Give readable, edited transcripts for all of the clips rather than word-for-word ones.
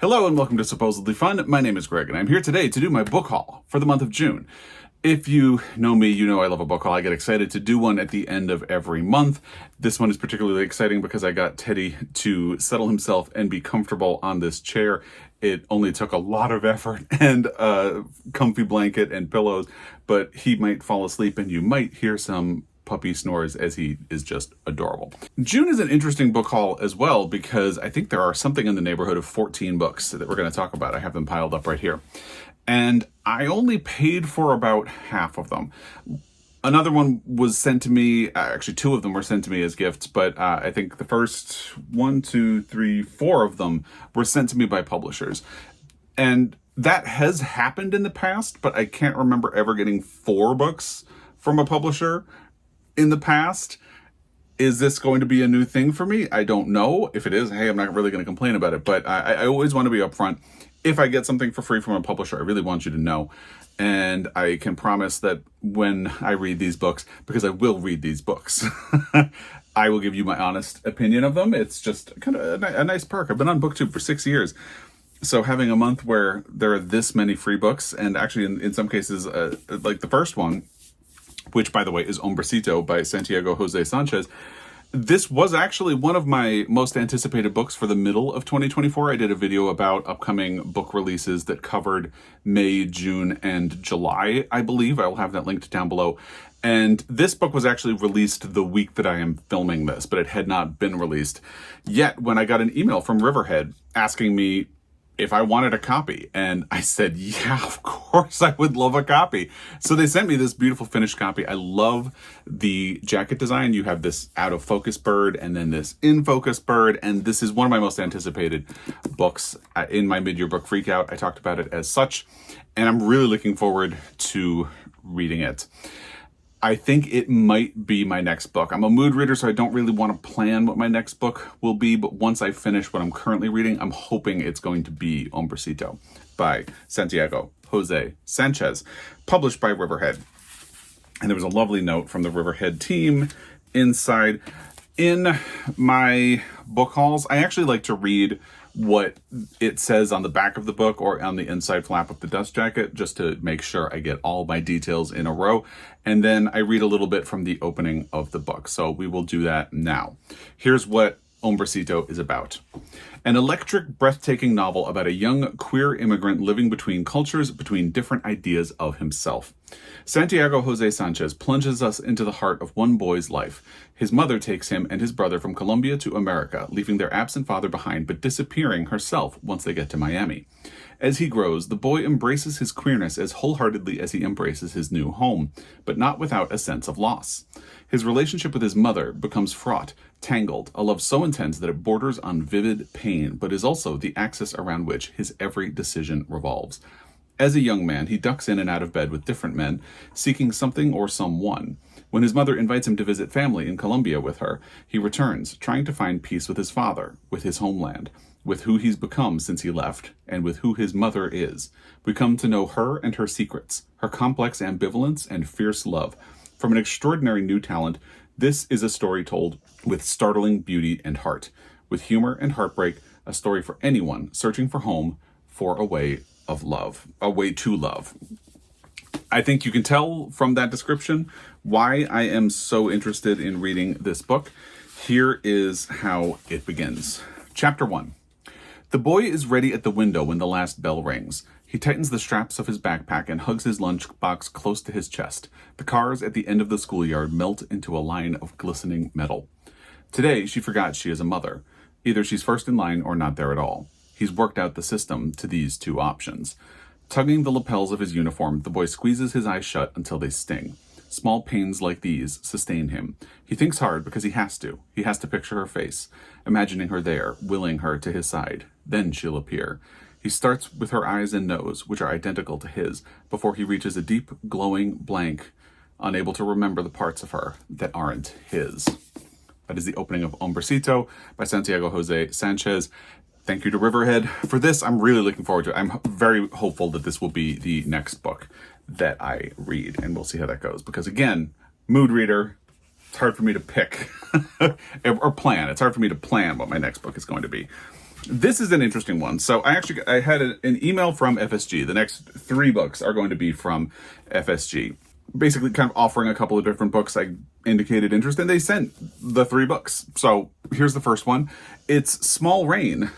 Hello and welcome to Supposedly Fun. My name is Greg and I'm here today to do my book haul for the month of June. If you know me, you know I love a book haul. I get excited to do one at the end of every month. This one is particularly exciting because I got Teddy to settle himself and be comfortable on this chair. It only took a lot of effort and a comfy blanket and pillows, but he might fall asleep and you might hear some puppy snores as he is just adorable. June is an interesting book haul as well because I think there are something in the neighborhood of 14 books that we're going to talk about. I have them piled up right here. And I only paid for about half of them. Another one was sent to me, actually two of them were sent to me as gifts, but I think the first 4 of them were sent to me by publishers. And that has happened in the past, but I can't remember ever getting 4 books from a publisher in the past. Is this going to be a new thing for me? I don't know. If it is, hey, I'm not really going to complain about it, but I always want to be upfront. If I get something for free from a publisher, I really want you to know. And I can promise that when I read these books, because I will read these books, I will give you my honest opinion of them. It's just kind of a nice perk. I've been on BookTube for 6 years. So having a month where there are this many free books, and actually in some cases, like the first one, which by the way is Hombrecito by Santiago Jose Sanchez, this was actually one of my most anticipated books for the middle of 2024. I did a video about upcoming book releases that covered May, June, and July, I believe. I will have that linked down below. And this book was actually released the week that I am filming this, but it had not been released yet when I got an email from Riverhead asking me if I wanted a copy. And I said, yeah, of course I would love a copy. So they sent me this beautiful finished copy. I love the jacket design. You have this out of focus bird and then this in focus bird. And this is one of my most anticipated books in my mid-year book freakout. I talked about it as such, and I'm really looking forward to reading it. I think it might be my next book. I'm a mood reader, so I don't really want to plan what my next book will be, but once I finish what I'm currently reading, I'm hoping it's going to be Hombrecito by Santiago Jose Sanchez, published by Riverhead. And there was a lovely note from the Riverhead team inside. In my book hauls, I actually like to read what it says on the back of the book or on the inside flap of the dust jacket, just to make sure I get all my details in a row. And then I read a little bit from the opening of the book. So we will do that now. Here's what Hombrecito is about. An electric, breathtaking novel about a young queer immigrant living between cultures, between different ideas of himself. Santiago Jose Sanchez plunges us into the heart of one boy's life. His mother takes him and his brother from Colombia to America, leaving their absent father behind, but disappearing herself once they get to Miami. As he grows, the boy embraces his queerness as wholeheartedly as he embraces his new home, but not without a sense of loss. His relationship with his mother becomes fraught, tangled, a love so intense that it borders on vivid pain, but is also the axis around which his every decision revolves. As a young man, he ducks in and out of bed with different men, seeking something or someone. When his mother invites him to visit family in Colombia with her, he returns, trying to find peace with his father, with his homeland, with who he's become since he left, and with who his mother is. We come to know her and her secrets, her complex ambivalence and fierce love. From an extraordinary new talent, this is a story told with startling beauty and heart, with humor and heartbreak, a story for anyone searching for home, for a way of love, a way to love. I think you can tell from that description why I am so interested in reading this book. Here is how it begins. Chapter 1. The boy is ready at the window when the last bell rings. He tightens the straps of his backpack and hugs his lunchbox close to his chest. The cars at the end of the schoolyard melt into a line of glistening metal. Today, she forgot she is a mother. Either she's first in line or not there at all. He's worked out the system to these two options. Tugging the lapels of his uniform, the boy squeezes his eyes shut until they sting. Small pains like these sustain him. He thinks hard because he has to. He has to picture her face, imagining her there, willing her to his side. Then she'll appear. He starts with her eyes and nose, which are identical to his, before he reaches a deep, glowing blank, unable to remember the parts of her that aren't his. That is the opening of Hombrecito by Santiago Jose Sanchez. Thank you to Riverhead for this. I'm really looking forward to it. I'm very hopeful that this will be the next book that I read, and we'll see how that goes. Because again, mood reader, It's hard for me to pick or plan. It's hard for me to plan what my next book is going to be. This is an interesting one. So I had an email from FSG. The next 3 books are going to be from FSG. Basically kind of offering a couple of different books I indicated interest in. They sent the 3 books. So here's the first one. It's Small Rain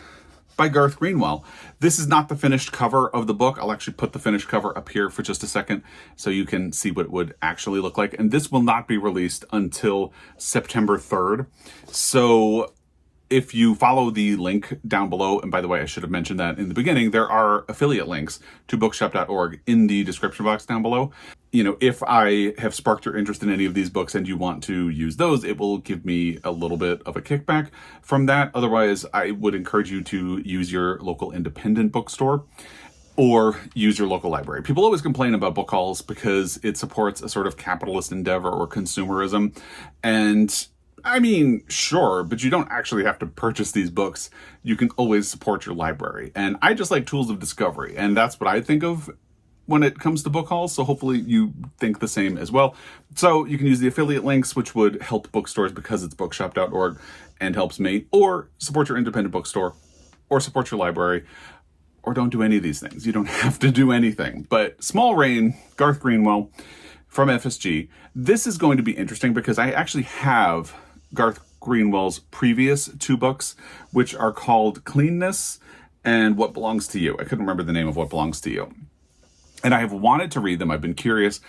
by Garth Greenwell. This is not the finished cover of the book. I'll actually put the finished cover up here for just a second so you can see what it would actually look like. And this will not be released until September 3rd. So if you follow the link down below, and by the way, I should have mentioned that in the beginning, there are affiliate links to bookshop.org in the description box down below. If I have sparked your interest in any of these books and you want to use those, it will give me a little bit of a kickback from that. Otherwise, I would encourage you to use your local independent bookstore or use your local library. People always complain about book hauls because it supports a sort of capitalist endeavor or consumerism. And I mean, sure, but you don't actually have to purchase these books. You can always support your library. And I just like tools of discovery. And that's what I think of when it comes to book hauls. So hopefully you think the same as well. So you can use the affiliate links, which would help bookstores because it's bookshop.org and helps me, or support your independent bookstore, or support your library, or don't do any of these things. You don't have to do anything. But Small Rain, Garth Greenwell from FSG. This is going to be interesting because I actually have Garth Greenwell's previous 2 books, which are called Cleanness and What Belongs to You. I couldn't remember the name of What Belongs to You. And I have wanted to read them. I've been curious,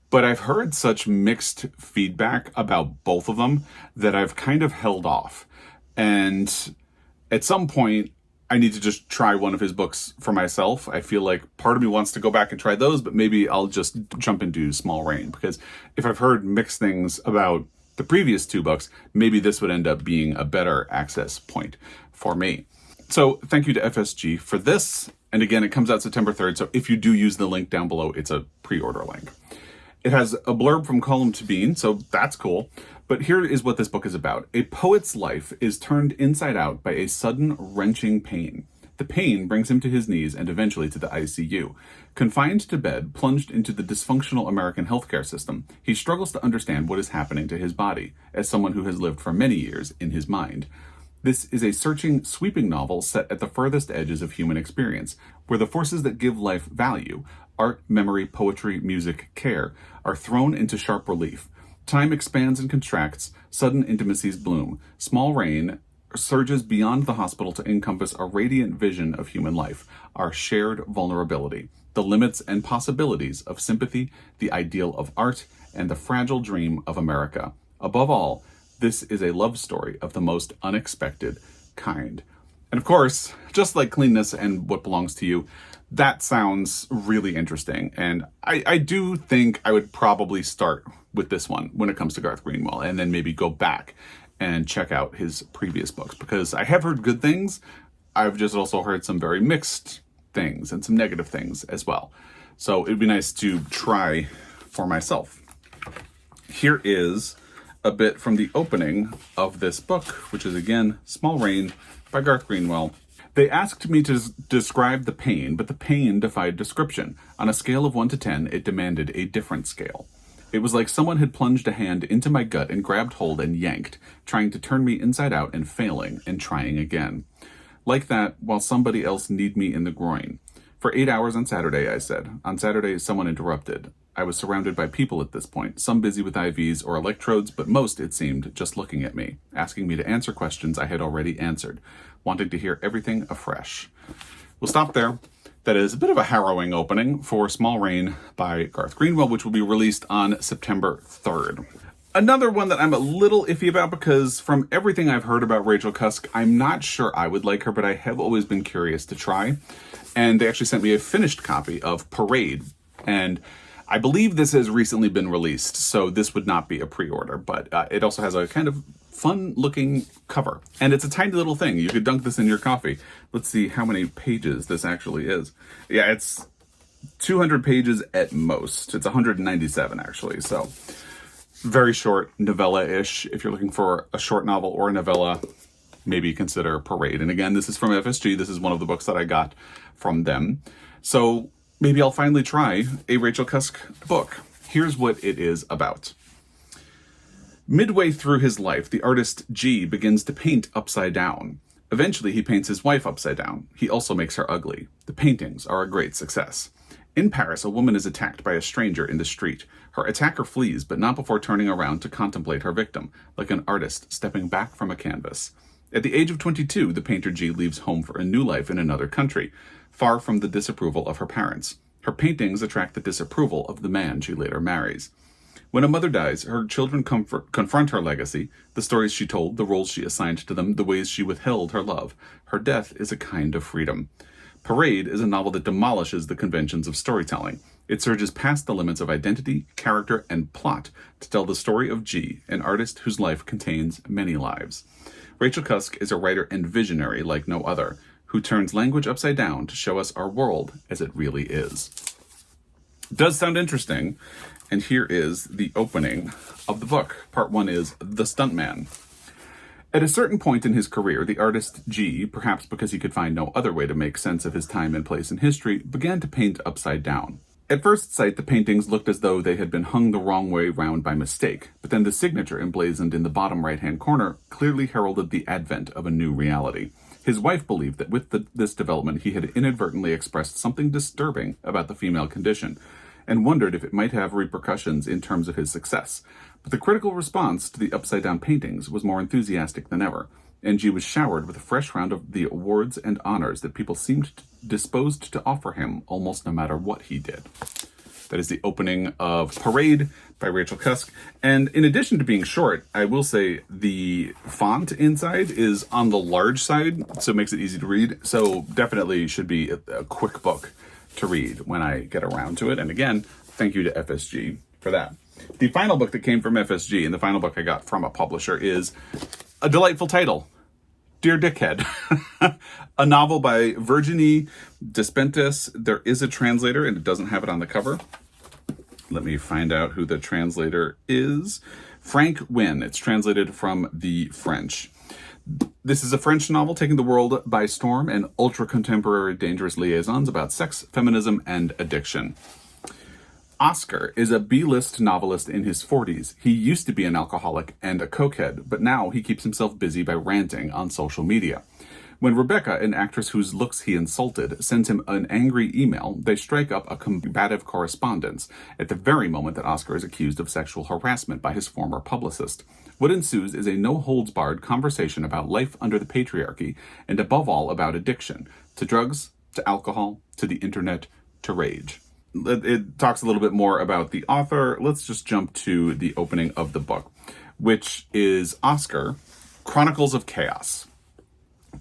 but I've heard such mixed feedback about both of them that I've kind of held off. And at some point, I need to just try one of his books for myself. I feel like part of me wants to go back and try those, but maybe I'll just jump into Small Rain, because if I've heard mixed things about the previous 2 books, maybe this would end up being a better access point for me. So thank you to FSG for this. And again, it comes out September 3rd. So if you do use the link down below, it's a pre-order link. It has a blurb from Colm to Bean, so that's cool. But here is what this book is about. A poet's life is turned inside out by a sudden wrenching pain. The pain brings him to his knees and eventually to the ICU. Confined to bed, plunged into the dysfunctional American healthcare system, he struggles to understand what is happening to his body, as someone who has lived for many years in his mind. This is a searching, sweeping novel set at the furthest edges of human experience, where the forces that give life value, art, memory, poetry, music, care, are thrown into sharp relief. Time expands and contracts, sudden intimacies bloom. Small Rain surges beyond the hospital to encompass a radiant vision of human life, our shared vulnerability, the limits and possibilities of sympathy, the ideal of art, and the fragile dream of America. Above all, this is a love story of the most unexpected kind. And of course, just like Cleanness and What Belongs to You, that sounds really interesting. And I do think I would probably start with this one when it comes to Garth Greenwell, and then maybe go back and check out his previous books, because I have heard good things. I've just also heard some very mixed things and some negative things as well. So it'd be nice to try for myself. Here is a bit from the opening of this book, which is again Small Rain by Garth Greenwell. They asked me to describe the pain, but the pain defied description. On a scale of 1 to 10, it demanded a different scale. It was like someone had plunged a hand into my gut and grabbed hold and yanked, trying to turn me inside out and failing and trying again. Like that, while somebody else kneed me in the groin. For 8 hours on Saturday, I said. On Saturday, someone interrupted. I was surrounded by people at this point, some busy with IVs or electrodes, but most, it seemed, just looking at me, asking me to answer questions I had already answered, wanting to hear everything afresh. We'll stop there. That is a bit of a harrowing opening for Small Rain by Garth Greenwell, which will be released on September 3rd. Another one that I'm a little iffy about, because from everything I've heard about Rachel Cusk, I'm not sure I would like her, but I have always been curious to try. And they actually sent me a finished copy of Parade. And I believe this has recently been released, so this would not be a pre-order, but it also has a kind of fun-looking cover. And it's a tiny little thing. You could dunk this in your coffee. Let's see how many pages this actually is. Yeah, it's 200 pages at most. It's 197, actually, so very short, novella-ish. If you're looking for a short novel or a novella, maybe consider Parade. And again, this is from FSG. This is one of the books that I got from them. So maybe I'll finally try a Rachel Cusk book. Here's what it is about. Midway through his life, the artist G begins to paint upside down. Eventually, he paints his wife upside down. He also makes her ugly. The paintings are a great success. In Paris, a woman is attacked by a stranger in the street. Her attacker flees, but not before turning around to contemplate her victim, like an artist stepping back from a canvas. At the age of 22, the painter G leaves home for a new life in another country, far from the disapproval of her parents. Her paintings attract the disapproval of the man she later marries. When a mother dies, her children confront her legacy, the stories she told, the roles she assigned to them, the ways she withheld her love. Her death is a kind of freedom. Parade is a novel that demolishes the conventions of storytelling. It surges past the limits of identity, character, and plot to tell the story of G, an artist whose life contains many lives. Rachel Cusk is a writer and visionary like no other, who turns language upside down to show us our world as it really is. Does sound interesting, and here is the opening of the book. Part 1 is The Stuntman. At a certain point in his career, the artist G, perhaps because he could find no other way to make sense of his time and place in history, began to paint upside down. At first sight, the paintings looked as though they had been hung the wrong way round by mistake, but then the signature emblazoned in the bottom right-hand corner clearly heralded the advent of a new reality. His wife believed that with this development he had inadvertently expressed something disturbing about the female condition, and wondered if it might have repercussions in terms of his success. But the critical response to the upside-down paintings was more enthusiastic than ever, and G was showered with a fresh round of the awards and honors that people seemed disposed to offer him almost no matter what he did. That is the opening of Parade by Rachel Cusk. And in addition to being short, I will say the font inside is on the large side, so it makes it easy to read. So definitely should be a quick book to read when I get around to it. And again, thank you to FSG for that. The final book that came from FSG, and the final book I got from a publisher, is a delightful title, Dear Dickhead, a novel by Virginie Despentes. There is a translator, and it doesn't have it on the cover. Let me find out who the translator is. Frank Wynne. It's translated from the French. This is a French novel taking the world by storm and ultra-contemporary dangerous liaisons about sex, feminism, and addiction. Oscar is a B-list novelist in his 40s. He used to be an alcoholic and a cokehead, but now he keeps himself busy by ranting on social media. When Rebecca, an actress whose looks he insulted, sends him an angry email, they strike up a combative correspondence at the very moment that Oscar is accused of sexual harassment by his former publicist. What ensues is a no-holds-barred conversation about life under the patriarchy, and above all about addiction, to drugs, to alcohol, to the internet, to rage. It talks a little bit more about the author. Let's just jump to the opening of the book, which is Oscar, Chronicles of Chaos.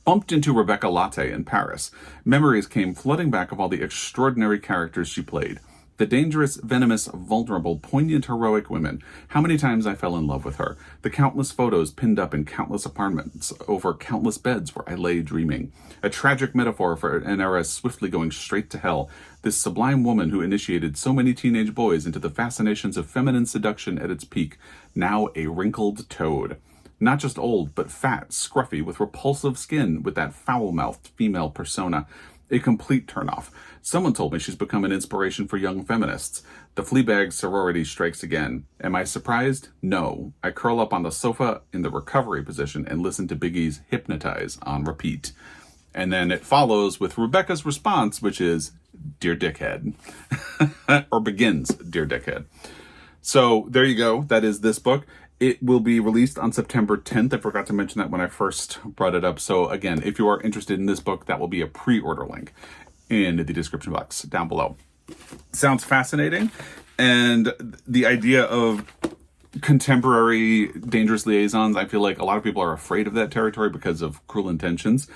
Bumped into Rebecca Latte in Paris, memories came flooding back of all the extraordinary characters she played. The dangerous, venomous, vulnerable, poignant, heroic women. How many times I fell in love with her. The countless photos pinned up in countless apartments over countless beds where I lay dreaming. A tragic metaphor for an era swiftly going straight to hell. This sublime woman who initiated so many teenage boys into the fascinations of feminine seduction at its peak. Now a wrinkled toad. Not just old, but fat, scruffy, with repulsive skin, with that foul-mouthed female persona. A complete turnoff. Someone told me she's become an inspiration for young feminists. The Fleabag sorority strikes again. Am I surprised? No. I curl up on the sofa in the recovery position and listen to Biggie's Hypnotize on repeat. And then it follows with Rebecca's response, which is, Dear Dickhead. Or begins, Dear Dickhead. So there you go. That is this book. It will be released on September 10th. I forgot to mention that when I first brought it up. So again, if you are interested in this book, that will be a pre-order link in the description box down below. Sounds fascinating. And the idea of contemporary dangerous liaisons, I feel like a lot of people are afraid of that territory because of Cruel Intentions.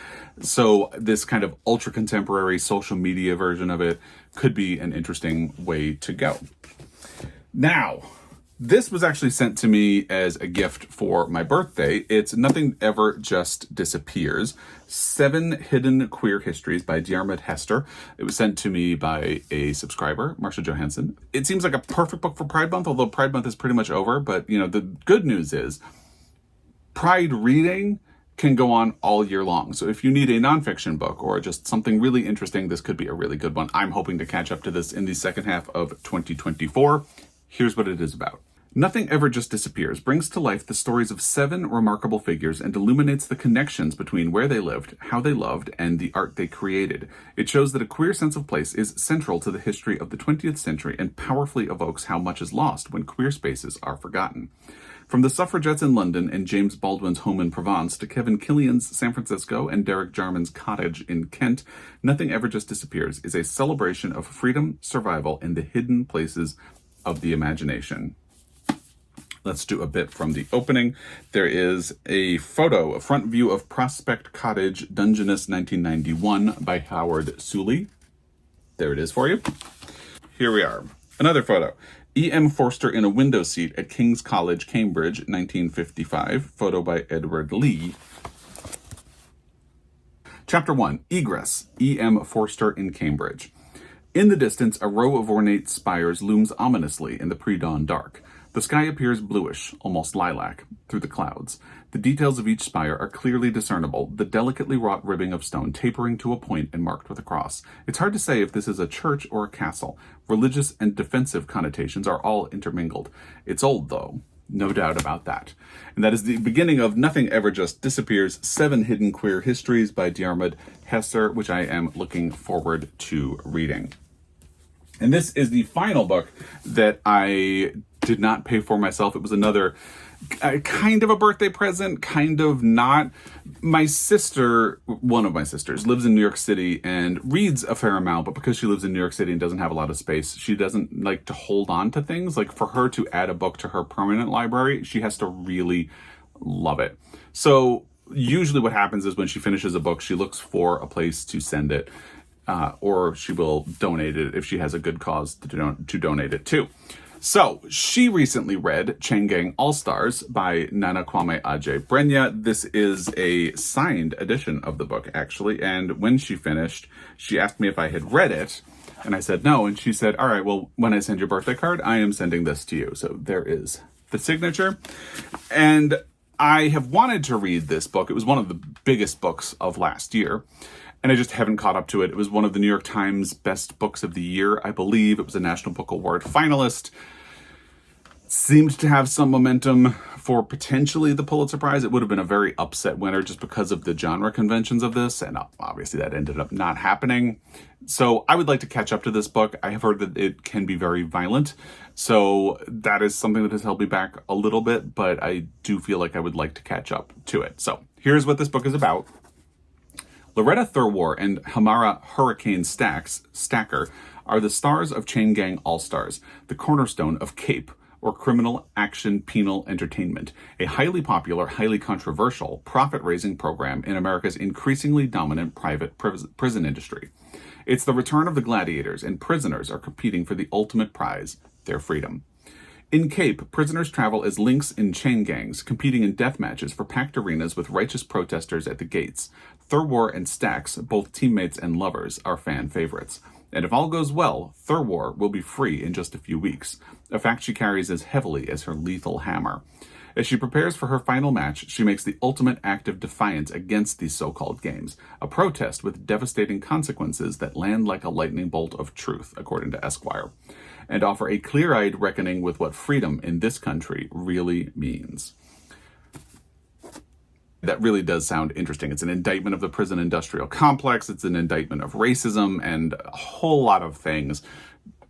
So this kind of ultra contemporary social media version of it could be an interesting way to go. Now, this was actually sent to me as a gift for my birthday. It's Nothing Ever Just Disappears. 7 Hidden Queer Histories by Diarmuid Hester. It was sent to me by a subscriber, Marsha Johansson. It seems like a perfect book for Pride Month, although Pride Month is pretty much over. But, you know, the good news is Pride reading can go on all year long. So if you need a nonfiction book or just something really interesting, this could be a really good one. I'm hoping to catch up to this in the second half of 2024. Here's what it is about. Nothing Ever Just Disappears brings to life the stories of 7 remarkable figures and illuminates the connections between where they lived, how they loved, and the art they created. It shows that a queer sense of place is central to the history of the 20th century and powerfully evokes how much is lost when queer spaces are forgotten. From the suffragettes in London and James Baldwin's home in Provence to Kevin Killian's San Francisco and Derek Jarman's cottage in Kent, Nothing Ever Just Disappears is a celebration of freedom, survival, and the hidden places of the imagination. Let's do a bit from the opening. There is a photo, a front view of Prospect Cottage, Dungeness, 1991 by Howard Suley. There it is for you. Here we are. Another photo. E.M. Forster in a window seat at King's College, Cambridge, 1955. Photo by Edward Lee. Chapter 1. Egress. E.M. Forster in Cambridge. In the distance, a row of ornate spires looms ominously in the pre-dawn dark. The sky appears bluish, almost lilac, through the clouds. The details of each spire are clearly discernible, the delicately wrought ribbing of stone tapering to a point and marked with a cross. It's hard to say if this is a church or a castle. Religious and defensive connotations are all intermingled. It's old, though. No doubt about that. And that is the beginning of Nothing Ever Just Disappears, 7 Hidden Queer Histories by Diarmuid Hesser, which I am looking forward to reading. And this is the final book that I did not pay for myself. It was another kind of a birthday present, kind of not. My sister, one of my sisters, lives in New York City and reads a fair amount, but because she lives in New York City and doesn't have a lot of space, she doesn't like to hold on to things. Like for her to add a book to her permanent library, she has to really love it. So usually what happens is when she finishes a book, she looks for a place to send it. Or she will donate it if she has a good cause to donate it to. So she recently read Chain Gang All-Stars by Nana Kwame Adjei-Brenyah. This is a signed edition of the book, actually. And when she finished, she asked me if I had read it. And I said no. And she said, all right, well, when I send your birthday card, I am sending this to you. So there is the signature. And I have wanted to read this book. It was one of the biggest books of last year. And I just haven't caught up to it. It was one of the New York Times best books of the year, I believe. It was a National Book Award finalist. Seemed to have some momentum for potentially the Pulitzer Prize. It would have been a very upset winner just because of the genre conventions of this. And obviously that ended up not happening. So I would like to catch up to this book. I have heard that it can be very violent. So that is something that has held me back a little bit. But I do feel like I would like to catch up to it. So here's what this book is about. Loretta Thurwar and Hamara Hurricane Stacker are the stars of Chain Gang All-Stars, the cornerstone of CAPE, or Criminal Action Penal Entertainment, a highly popular, highly controversial, profit-raising program in America's increasingly dominant private prison industry. It's the return of the gladiators, and prisoners are competing for the ultimate prize, their freedom. In CAPE, prisoners travel as links in chain gangs, competing in death matches for packed arenas with righteous protesters at the gates. Thurwar and Stax, both teammates and lovers, are fan favorites. And if all goes well, Thurwar will be free in just a few weeks, a fact she carries as heavily as her lethal hammer. As she prepares for her final match, she makes the ultimate act of defiance against these so-called games, a protest with devastating consequences that land like a lightning bolt of truth, according to Esquire, and offer a clear-eyed reckoning with what freedom in this country really means. That really does sound interesting. It's an indictment of the prison industrial complex. It's an indictment of racism and a whole lot of things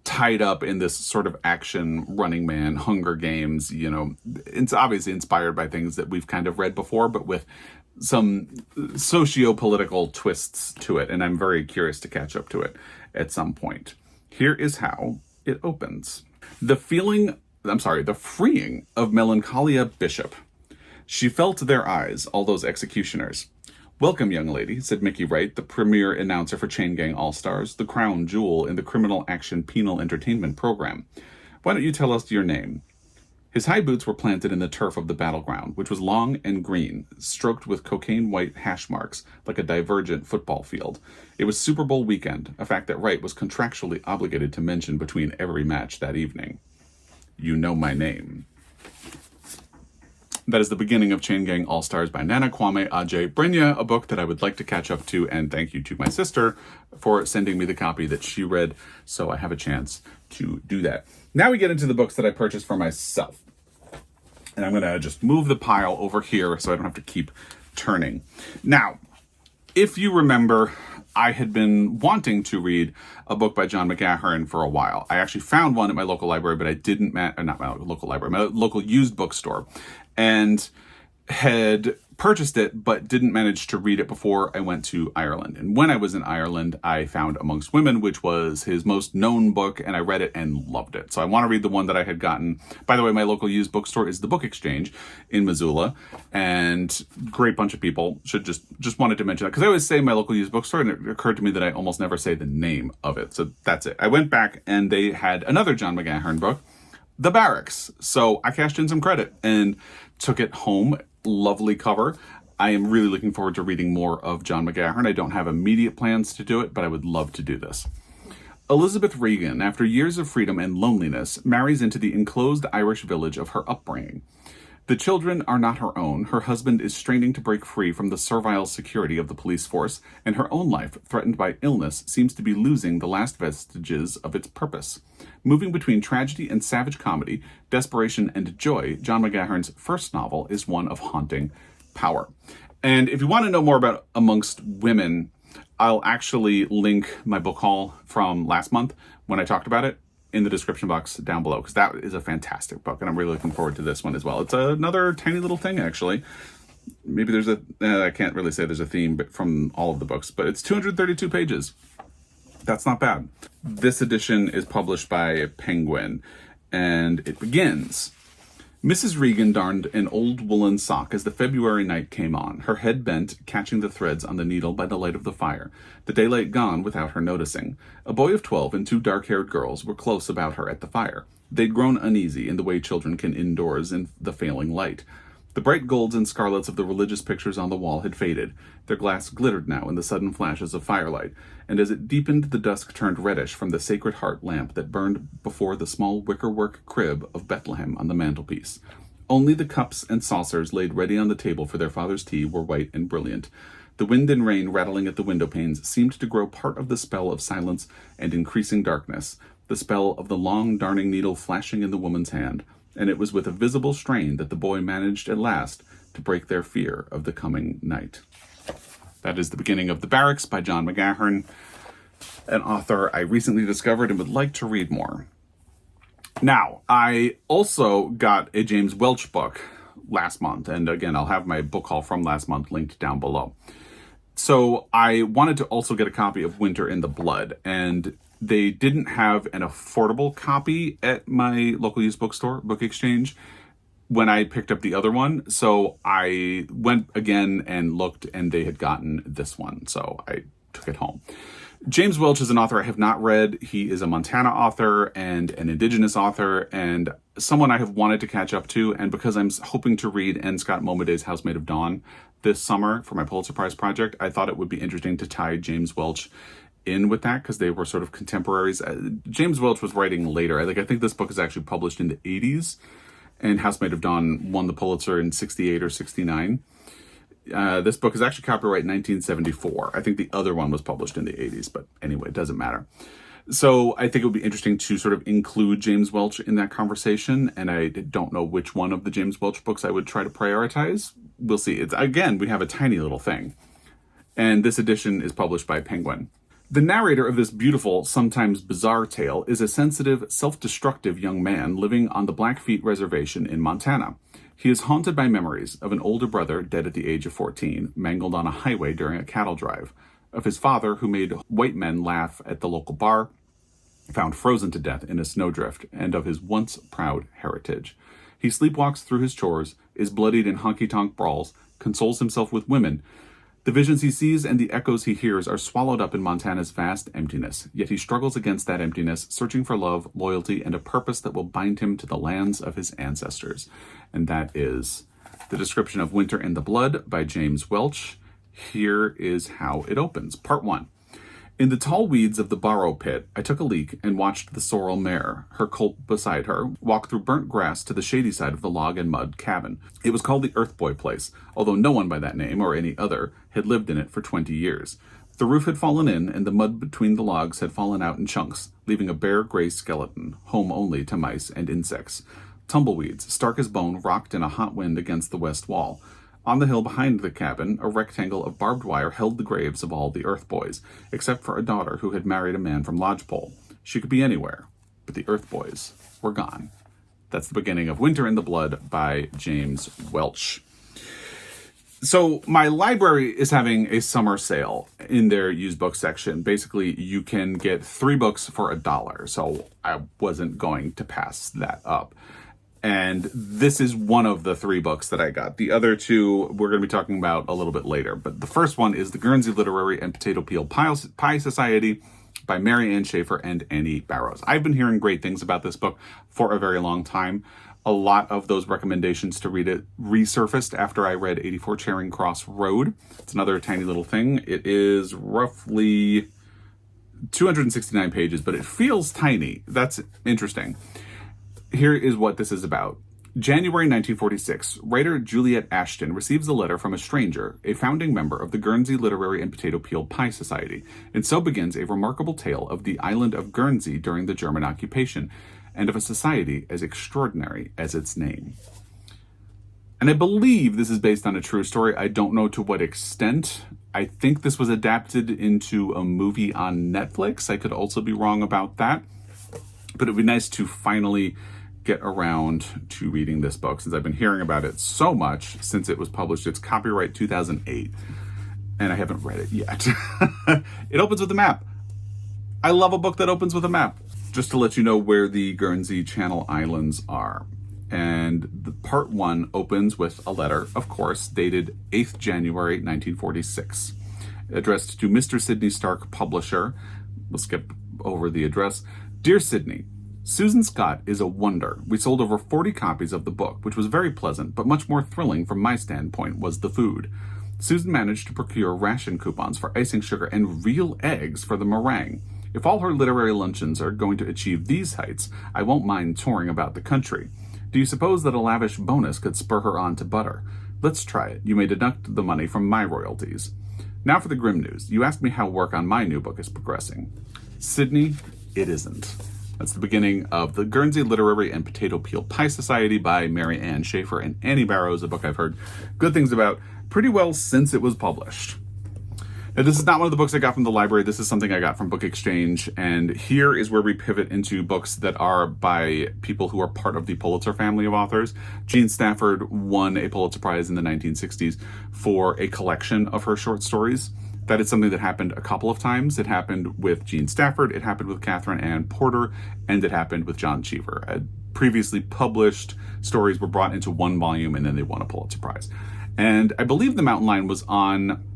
tied up in this sort of action Running Man, Hunger Games. You know, it's obviously inspired by things that we've kind of read before, but with some socio-political twists to it. And I'm very curious to catch up to it at some point. Here is how it opens. The freeing of Melancholia Bishop. She felt their eyes, all those executioners. "Welcome, young lady," said Mickey Wright, the premier announcer for Chain Gang All-Stars, the crown jewel in the Criminal Action Penal Entertainment program. "Why don't you tell us your name?" His high boots were planted in the turf of the battleground, which was long and green, stroked with cocaine-white hash marks, like a divergent football field. It was Super Bowl weekend, a fact that Wright was contractually obligated to mention between every match that evening. "You know my name." That is the beginning of Chain Gang All-Stars by Nana Kwame Adjei-Brenyah, a book that I would like to catch up to, and thank you to my sister for sending me the copy that she read, so I have a chance to do that. Now we get into the books that I purchased for myself. And I'm going to just move the pile over here so I don't have to keep turning. Now, if you remember, I had been wanting to read a book by John McGahern for a while. I actually found one at my local library, but I didn't, not my local library, my local used bookstore, and had purchased it, but didn't manage to read it before I went to Ireland. And when I was in Ireland, I found Amongst Women, which was his most known book, and I read it and loved it. So I want to read the one that I had gotten. By the way, my local used bookstore is the Book Exchange in Missoula, and great bunch of people. Should just wanted to mention that, because I always say my local used bookstore, and it occurred to me that I almost never say the name of it. So that's it. I went back, and they had another John McGahern book, The Barracks. So I cashed in some credit and took it home. Lovely cover. I am really looking forward to reading more of John McGahern. I don't have immediate plans to do it, but I would love to do this. Elizabeth Regan, after years of freedom and loneliness, marries into the enclosed Irish village of her upbringing. The children are not her own. Her husband is straining to break free from the servile security of the police force, and her own life, threatened by illness, seems to be losing the last vestiges of its purpose. Moving between tragedy and savage comedy, desperation and joy, John McGahern's first novel is one of haunting power. And if you want to know more about Amongst Women, I'll actually link my book haul from last month when I talked about it in the description box down below, because that is a fantastic book, and I'm really looking forward to this one as well. It's another tiny little thing, actually. Maybe there's I can't really say there's a theme from all of the books, but it's 232 pages. That's not bad. This edition is published by Penguin, and it begins. Mrs. Regan darned an old woolen sock as the February night came on, her head bent, catching the threads on the needle by the light of the fire, the daylight gone without her noticing. A boy of 12 and two dark-haired girls were close about her at the fire. They'd grown uneasy in the way children can indoors in the failing light. The bright golds and scarlets of the religious pictures on the wall had faded. Their glass glittered now in the sudden flashes of firelight, and as it deepened, the dusk turned reddish from the Sacred Heart lamp that burned before the small wickerwork crib of Bethlehem on the mantelpiece. Only the cups and saucers laid ready on the table for their father's tea were white and brilliant. The wind and rain rattling at the window panes seemed to grow part of the spell of silence and increasing darkness, the spell of the long darning needle flashing in the woman's hand, and it was with a visible strain that the boy managed at last to break their fear of the coming night. That is the beginning of The Barracks by John McGahern, an author I recently discovered and would like to read more. Now, I also got a James Welch book last month, and again, I'll have my book haul from last month linked down below. So I wanted to also get a copy of Winter in the Blood, and they didn't have an affordable copy at my local used bookstore, Book Exchange, when I picked up the other one. So I went again and looked, and they had gotten this one. So I took it home. James Welch is an author I have not read. He is a Montana author and an Indigenous author, and someone I have wanted to catch up to. And because I'm hoping to read N. Scott Momoday's Housemaid of Dawn this summer for my Pulitzer Prize project, I thought it would be interesting to tie James Welch in with that, because they were sort of contemporaries. James Welch was writing later. I think this book is actually published in the 80s, and Housemaid of Dawn won the Pulitzer in 68 or 69. This book is actually copyright 1974. I think the other one was published in the 80s, but anyway, it doesn't matter. So I think it would be interesting to sort of include James Welch in that conversation, and I don't know which one of the James Welch books I would try to prioritize. We'll see. Again, we have a tiny little thing, and this edition is published by Penguin. The narrator of this beautiful, sometimes bizarre tale is a sensitive, self-destructive young man living on the Blackfeet Reservation in Montana. He is haunted by memories of an older brother dead at the age of 14, mangled on a highway during a cattle drive, of his father who made white men laugh at the local bar, found frozen to death in a snowdrift, and of his once proud heritage. He sleepwalks through his chores, is bloodied in honky-tonk brawls, consoles himself with women. The visions he sees and the echoes he hears are swallowed up in Montana's vast emptiness, yet he struggles against that emptiness, searching for love, loyalty, and a purpose that will bind him to the lands of his ancestors. And that is the description of Winter in the Blood by James Welch. Here is how it opens. Part 1. In the tall weeds of the borrow pit, I took a leak and watched the sorrel mare, her colt beside her, walk through burnt grass to the shady side of the log and mud cabin. It was called the Earth Boy place, although no one by that name or any other had lived in it for 20 years. The roof had fallen in, and the mud between the logs had fallen out in chunks, leaving a bare gray skeleton, home only to mice and insects. Tumbleweeds, stark as bone, rocked in a hot wind against the west wall. On the hill behind the cabin, a rectangle of barbed wire held the graves of all the Earth Boys, except for a daughter who had married a man from Lodgepole. She could be anywhere, but the Earth Boys were gone. That's the beginning of Winter in the Blood by James Welch. So my library is having a summer sale in their used book section. Basically, you can get 3 books for $1. So I wasn't going to pass that up. And this is one of the 3 books that I got. The other 2 we're going to be talking about a little bit later. But the first one is The Guernsey Literary and Potato Peel Pie Society by Mary Ann Schaefer and Annie Barrows. I've been hearing great things about this book for a very long time. A lot of those recommendations to read it resurfaced after I read 84 Charing Cross Road. It's another tiny little thing. It is roughly 269 pages, but it feels tiny. That's interesting. Here is what this is about. January 1946, writer Juliet Ashton receives a letter from a stranger, a founding member of the Guernsey Literary and Potato Peel Pie Society, and so begins a remarkable tale of the island of Guernsey during the German occupation, and of a society as extraordinary as its name. And I believe this is based on a true story. I don't know to what extent. I think this was adapted into a movie on Netflix. I could also be wrong about that. But it would be nice to finally get around to reading this book, since I've been hearing about it so much since it was published. It's copyright 2008, and I haven't read it yet. It opens with a map. I love a book that opens with a map. Just to let you know where the Guernsey Channel Islands are. And the part 1 opens with a letter, of course, dated 8th January 1946, addressed to Mr. Sidney Stark, publisher. We'll skip over the address. Dear Sidney, Susan Scott is a wonder. We sold over 40 copies of the book, which was very pleasant, but much more thrilling from my standpoint was the food. Susan managed to procure ration coupons for icing sugar and real eggs for the meringue. If all her literary luncheons are going to achieve these heights, I won't mind touring about the country. Do you suppose that a lavish bonus could spur her on to butter? Let's try it. You may deduct the money from my royalties. Now for the grim news. You asked me how work on my new book is progressing. Sydney, it isn't. That's the beginning of The Guernsey Literary and Potato Peel Pie Society by Mary Ann Schaefer and Annie Barrows, a book I've heard good things about pretty well since it was published. Now, this is not one of the books I got from the library. This is something I got from Book Exchange, and here is where we pivot into books that are by people who are part of the Pulitzer family of authors. Jean Stafford won a Pulitzer Prize in the 1960s for a collection of her short stories. That is something that happened a couple of times. It happened with Jean Stafford, it happened with Catherine Ann Porter, and it happened with John Cheever. Previously published stories were brought into one volume, and then they won a Pulitzer Prize. And I believe The Mountain Lion was on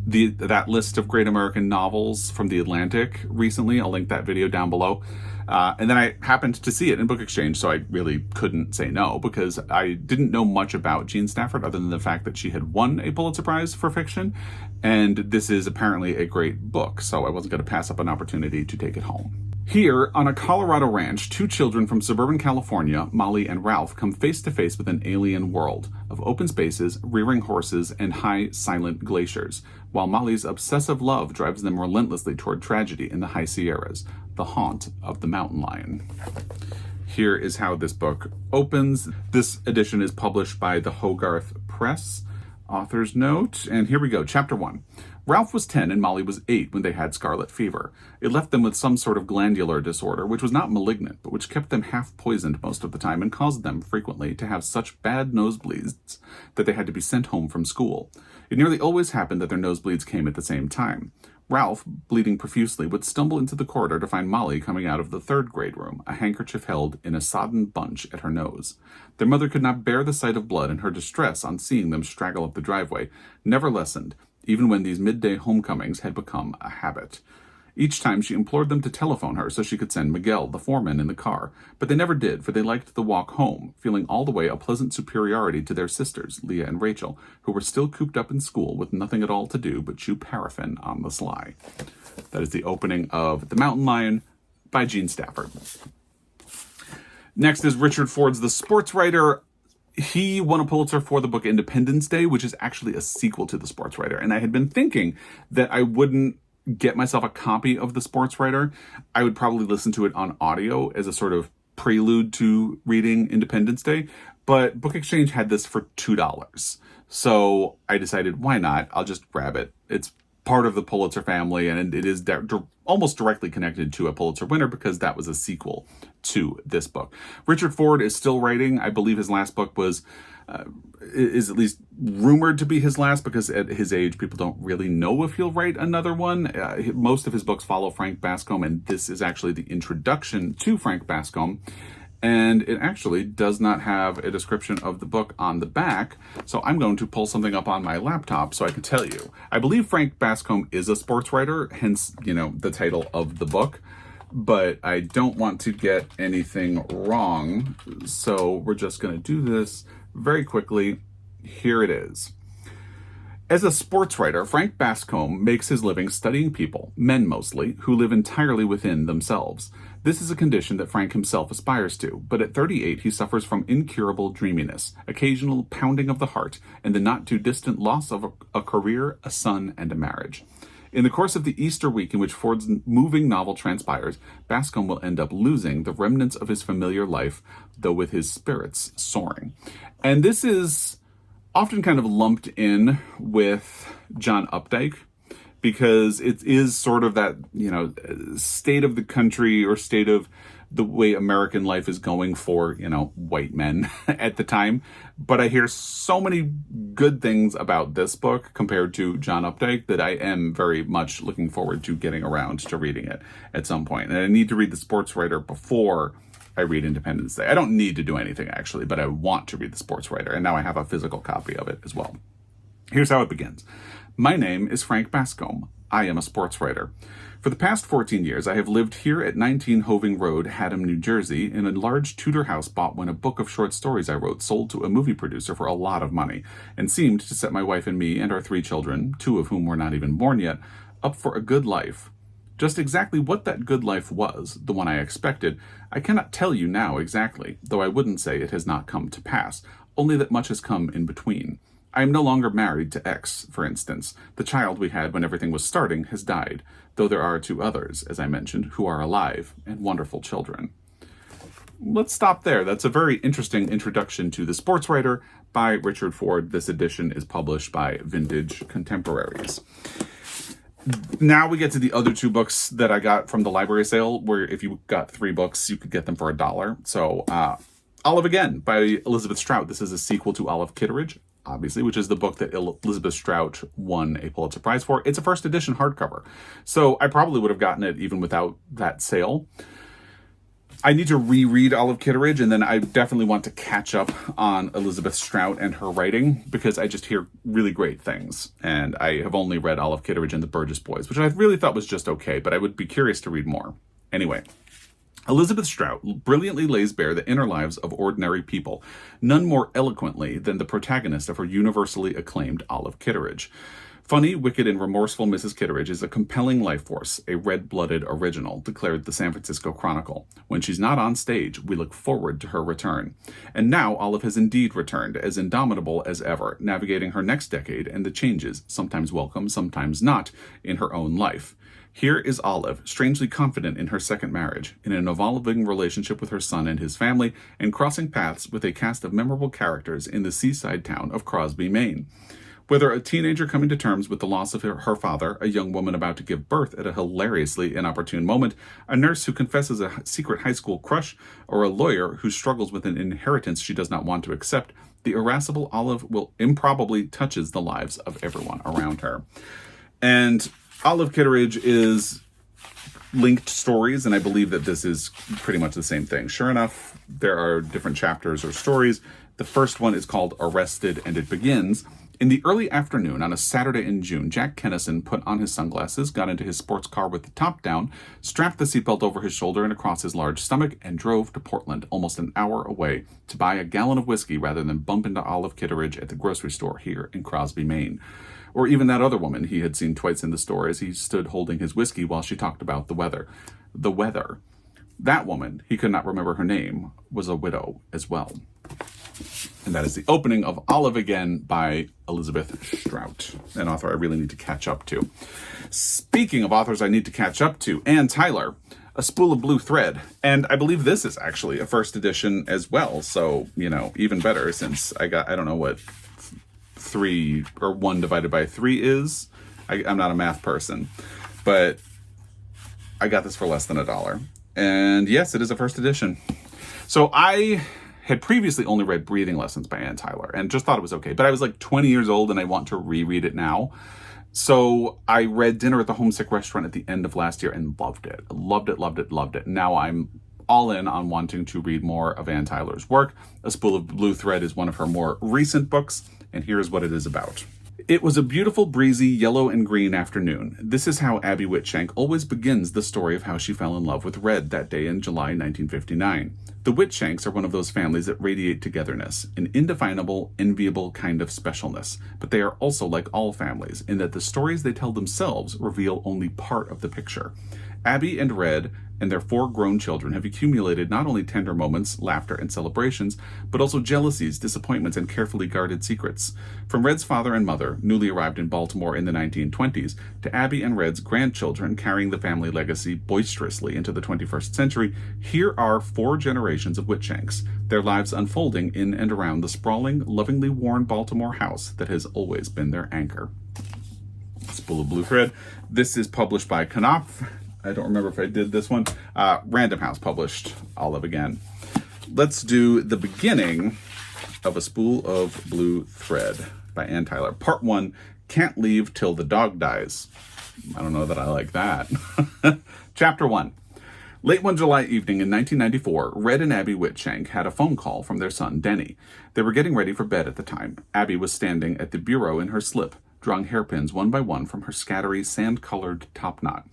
that list of great American novels from The Atlantic recently. I'll link that video down below. And then I happened to see it in Book Exchange, so I really couldn't say no, because I didn't know much about Jean Stafford other than the fact that she had won a Pulitzer Prize for fiction, and this is apparently a great book, so I wasn't going to pass up an opportunity to take it home. Here, on a Colorado ranch, 2 children from suburban California, Molly and Ralph, come face to face with an alien world of open spaces, rearing horses, and high, silent glaciers, while Molly's obsessive love drives them relentlessly toward tragedy in the high Sierras, the haunt of the mountain lion. Here is how this book opens. This edition is published by the Hogarth Press. Author's note, and here we go. Chapter 1. Ralph was 10 and Molly was 8 when they had scarlet fever. It left them with some sort of glandular disorder, which was not malignant, but which kept them half poisoned most of the time and caused them, frequently, to have such bad nosebleeds that they had to be sent home from school. It nearly always happened that their nosebleeds came at the same time. Ralph, bleeding profusely, would stumble into the corridor to find Molly coming out of the 3rd grade room, a handkerchief held in a sodden bunch at her nose. Their mother could not bear the sight of blood, and her distress on seeing them straggle up the driveway never lessened, even when these midday homecomings had become a habit. Each time she implored them to telephone her so she could send Miguel, the foreman, in the car, but they never did, for they liked the walk home, feeling all the way a pleasant superiority to their sisters, Leah and Rachel, who were still cooped up in school with nothing at all to do but chew paraffin on the sly. That is the opening of The Mountain Lion by Jean Stafford. Next is Richard Ford's The Sports Writer. He won a Pulitzer for the book Independence Day, which is actually a sequel to The Sports Writer. And I had been thinking that I wouldn't get myself a copy of The Sports Writer. I would probably listen to it on audio as a sort of prelude to reading Independence Day, but Book Exchange had this for $2. So I decided, why not? I'll just grab it. It's part of the Pulitzer family, and it is almost directly connected to a Pulitzer winner because that was a sequel to this book. Richard Ford is still writing. I believe his last book is at least rumored to be his last, because at his age, people don't really know if he'll write another one. Most of his books follow Frank Bascombe, and this is actually the introduction to Frank Bascombe. And it actually does not have a description of the book on the back, so I'm going to pull something up on my laptop so I can tell you. I believe Frank Bascombe is a sports writer, hence, the title of the book, but I don't want to get anything wrong, so we're just going to do this very quickly. Here it is. As a sports writer, Frank Bascombe makes his living studying people, men mostly, who live entirely within themselves. This is a condition that Frank himself aspires to, but at 38 he suffers from incurable dreaminess, occasional pounding of the heart, and the not-too-distant loss of a career, a son, and a marriage. In the course of the Easter week in which Ford's moving novel transpires, Bascombe will end up losing the remnants of his familiar life, though with his spirits soaring. And this is often kind of lumped in with John Updike, because it is sort of that, state of the country or state of the way American life is going for, white men at the time. But I hear so many good things about this book compared to John Updike that I am very much looking forward to getting around to reading it at some point. And I need to read The Sports Writer before I read Independence Day. I don't need to do anything, actually, but I want to read The Sports Writer, and now I have a physical copy of it as well. Here's how it begins. My name is Frank Bascombe. I am a sports writer. For the past 14 years, I have lived here at 19 Hoving Road, Haddam, New Jersey, in a large Tudor house bought when a book of short stories I wrote sold to a movie producer for a lot of money, and seemed to set my wife and me and our 3 children, 2 of whom were not even born yet, up for a good life. Just exactly what that good life was, the one I expected, I cannot tell you now exactly, though I wouldn't say it has not come to pass, only that much has come in between. I am no longer married to X, for instance. The child we had when everything was starting has died, though there are 2 others, as I mentioned, who are alive and wonderful children. Let's stop there. That's a very interesting introduction to The Sports Writer by Richard Ford. This edition is published by Vintage Contemporaries. Now we get to the other 2 books that I got from the library sale, where if you got 3 books, you could get them for $1. So, Olive Again by Elizabeth Strout. This is a sequel to Olive Kitteridge, obviously, which is the book that Elizabeth Strout won a Pulitzer Prize for. It's a first edition hardcover, so I probably would have gotten it even without that sale. I need to reread Olive Kitteridge, and then I definitely want to catch up on Elizabeth Strout and her writing, because I just hear really great things. And I have only read Olive Kitteridge and the Burgess Boys, which I really thought was just okay, but I would be curious to read more. Anyway, Elizabeth Strout brilliantly lays bare the inner lives of ordinary people, none more eloquently than the protagonist of her universally acclaimed Olive Kitteridge. Funny, wicked, and remorseful Mrs. Kitteridge is a compelling life force, a red-blooded original, declared the San Francisco Chronicle. When she's not on stage, we look forward to her return. And now Olive has indeed returned, as indomitable as ever, navigating her next decade and the changes, sometimes welcome, sometimes not, in her own life. Here is Olive, strangely confident in her second marriage, in an evolving relationship with her son and his family, and crossing paths with a cast of memorable characters in the seaside town of Crosby, Maine. Whether a teenager coming to terms with the loss of her father, a young woman about to give birth at a hilariously inopportune moment, a nurse who confesses a secret high school crush, or a lawyer who struggles with an inheritance she does not want to accept, the irascible Olive will improbably touches the lives of everyone around her. And Olive Kitteridge is linked stories, and I believe that this is pretty much the same thing. Sure enough, there are different chapters or stories. The first one is called Arrested, and it begins: in the early afternoon on a Saturday in June, Jack Kennison put on his sunglasses, got into his sports car with the top down, strapped the seatbelt over his shoulder and across his large stomach, and drove to Portland, almost an hour away, to buy a gallon of whiskey rather than bump into Olive Kitteridge at the grocery store here in Crosby, Maine. Or even that other woman he had seen twice in the store as he stood holding his whiskey while she talked about the weather. The weather. That woman, he could not remember her name, was a widow as well. And that is the opening of Olive Again by Elizabeth Strout, an author I really need to catch up to. Speaking of authors I need to catch up to, Ann Tyler. A Spool of Blue Thread. And I believe this is actually a first edition as well. So, even better since I don't know what 3 or 1 divided by 3 is. I'm not a math person, but I got this for less than $1. And yes, it is a first edition. So I had previously only read Breathing Lessons by Ann Tyler and just thought it was okay. But I was like 20 years old and I want to reread it now. So I read Dinner at the Homesick Restaurant at the end of last year and loved it. Loved it, loved it, loved it. Now I'm all in on wanting to read more of Ann Tyler's work. A Spool of Blue Thread is one of her more recent books, and here's what it is about. It was a beautiful, breezy, yellow and green afternoon. This is how Abby Whitshank always begins the story of how she fell in love with Red that day in July 1959. The Whitshanks are one of those families that radiate togetherness, an indefinable, enviable kind of specialness. But they are also like all families, in that the stories they tell themselves reveal only part of the picture. Abby and Red and their 4 grown children have accumulated not only tender moments, laughter, and celebrations, but also jealousies, disappointments, and carefully guarded secrets. From Red's father and mother, newly arrived in Baltimore in the 1920s, to Abby and Red's grandchildren carrying the family legacy boisterously into the 21st century, here are 4 generations of Whitshanks, their lives unfolding in and around the sprawling, lovingly worn Baltimore house that has always been their anchor. Spool of Blue Thread. This is published by Knopf. I don't remember if I did this one. Random House published Olive again. Let's do the beginning of A Spool of Blue Thread by Ann Tyler. Part 1, Can't Leave Till the Dog Dies. I don't know that I like that. Chapter 1. Late one July evening in 1994, Red and Abby Whitshank had a phone call from their son, Denny. They were getting ready for bed at the time. Abby was standing at the bureau in her slip, drawing hairpins one by one from her scattery, sand-colored topknot.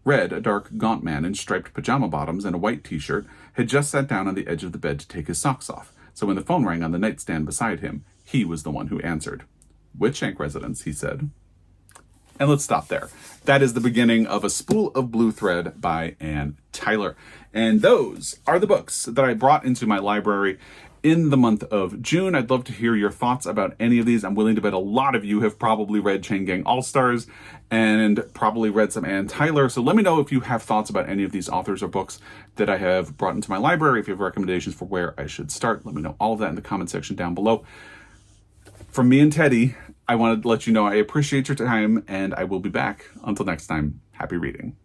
Red, a dark, gaunt man in striped pajama bottoms and a white t-shirt, had just sat down on the edge of the bed to take his socks off, so when the phone rang on the nightstand beside him, he was the one who answered. Whitshank residence, he said. And let's stop there. That is the beginning of A Spool of Blue Thread by Ann Tyler. And those are the books that I brought into my library in the month of June. I'd love to hear your thoughts about any of these. I'm willing to bet a lot of you have probably read Chain Gang All-Stars and probably read some Ann Tyler. So let me know if you have thoughts about any of these authors or books that I have brought into my library. If you have recommendations for where I should start, let me know all of that in the comment section down below. From me and Teddy, I wanted to let you know I appreciate your time, and I will be back. Until next time, happy reading.